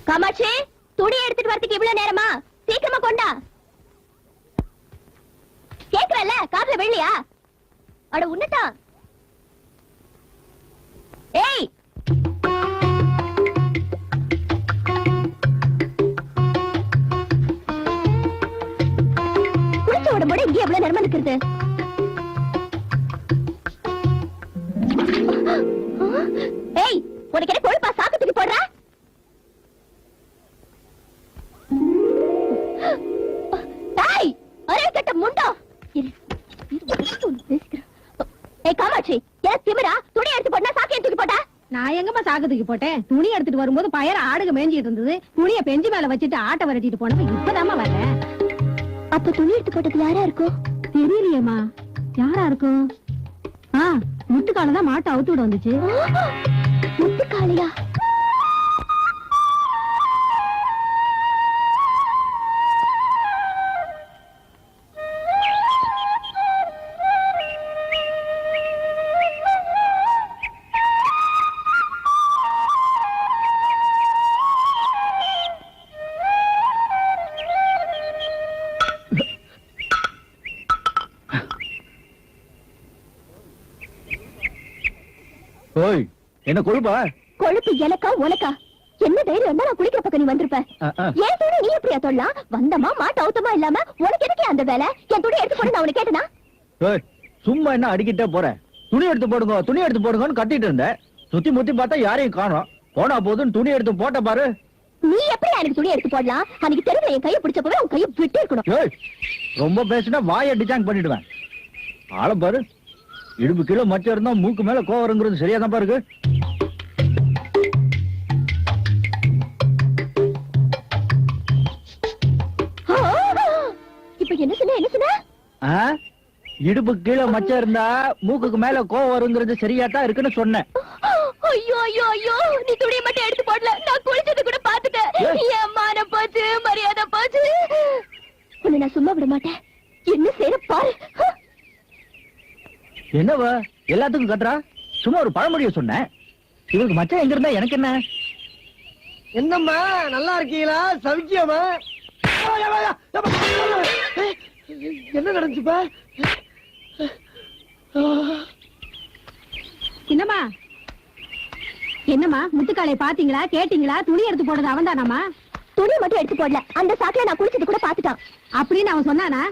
காமாட்சி, துணி எடுத்துட்டு வரதுக்கு இவ்வளவு நேரமா? சீக்கிரமா கொண்டா. கேக்குறல்ல, காதுல வெள்ளியா? அட உன்னதா. ஏய், குளிச்ச உடம்போட இங்கே எவ்வளவு நேரமா இருக்கிறது? ஏய், உனக்கு என்ன கொழுப்பா? சாக்கு தூக்கி போடுற? ஏய், அரே கட்ட முண்டா. ஏய் காமாட்சி, ஏன் திமிரா? துணி எடுத்து போட்டா சாக்கு தூக்கி போட்டா? நான் எங்கம்மா சாக்கு தூக்கி போட்டேன்? துணி எடுத்துட்டு வரும்போது பயர ஆடுக மேஞ்சிட்டு இருந்தது. துணியை பெஞ்சு மேல வச்சுட்டு ஆட்டை விரட்டிட்டு போனவன் இப்பதாம்மா வரேன். அப்ப துணி எடுத்து போட்டது யாரா இருக்கும்? தெரியலையேம்மா, யாரா இருக்கும்? முத்துக்கால தான் மாட்டை அவுத்து விட வந்துச்சு. முத்துக்காலையா? ஓய், என்ன கொழுப்பா? கொழுப்பு எனக்கா உனக்கா? என்ன தைரியம் நான் குளிக்கிற பக்கம் நீ வந்திருப்ப? ஏன் துணி நீ எப்படியா சொல்லலாம்? வந்தமா மாட்ட அவுத்தமா இல்லாம உனக்கு எதுக்கே அந்த வேலை? என் துணி எடுத்து போடு நான் உனக்கு கேட்டனா? ஓய், சும்மா என்ன அடிக்கிட்டே போறேன்? துணி எடுத்து போடுங்க, துணி எடுத்து போடுங்கன்னு கட்டிட்டு இருந்தேன். சுத்தி முத்தி பார்த்தா யாரையும் காணோம். போனா போதுன்னு துணி எடுத்து போட்ட பாரு. நீ எப்படி எனக்கு துணி எடுத்து போடலாம்? அன்னைக்கு தெருவில் என் கையை பிடிச்சப்பவே உன் கையை விட்டு இருக்கணும். ஏய், ரொம்ப பேசினா வாயை டிச்சாங் பண்ணிடுவேன். ஆள பாரு, இடுப்பு கிலோ மச்சம் இருந்தா மூக்கு மேல கோவருங்கிறது சரியாதான் பாருக்கு. இப்ப என்ன சொன்ன? என்ன சொன்ன? இடுப்பு கீழே மச்சம் இருந்தா மூக்குக்கு மேல கோவம் வருங்கிறது சரியாதான் இருக்குன்னு சொன்னேன். ஐயோ ஐயோ ஐயோ, நீ துணியை மட்டும் எடுத்து போடல, நான் குளிச்சது கூட பாத்துட்டேன். என் மானம் போச்சு, மரியாதை போச்சு. உன்னை நான் சும்மா விட மாட்டேன். என்ன செய்ய பாரு. என்னவா எல்லாத்துக்கும் கட்டுறா? சும்மா ஒரு பழமொழிய சொன்னேன். இவருக்கு மச்சம் எங்க இருந்தா எனக்கு என்ன? என்னம்மா நல்லா இருக்கீங்களா? சவிக்கியமா? என்ன நடந்துச்சுப்பா? என்னம்மா என்னம்மா, முத்துக்காலை பாத்தீங்களா? கேட்டீங்களா? துணி எடுத்து போடுறது அவன் தானாமா? துணி மட்டும் எடுத்து போடல, அந்த சாக்குல நான் குளிச்சது கூட பாத்துட்டான். அப்படின்னு அவன் சொன்னானா?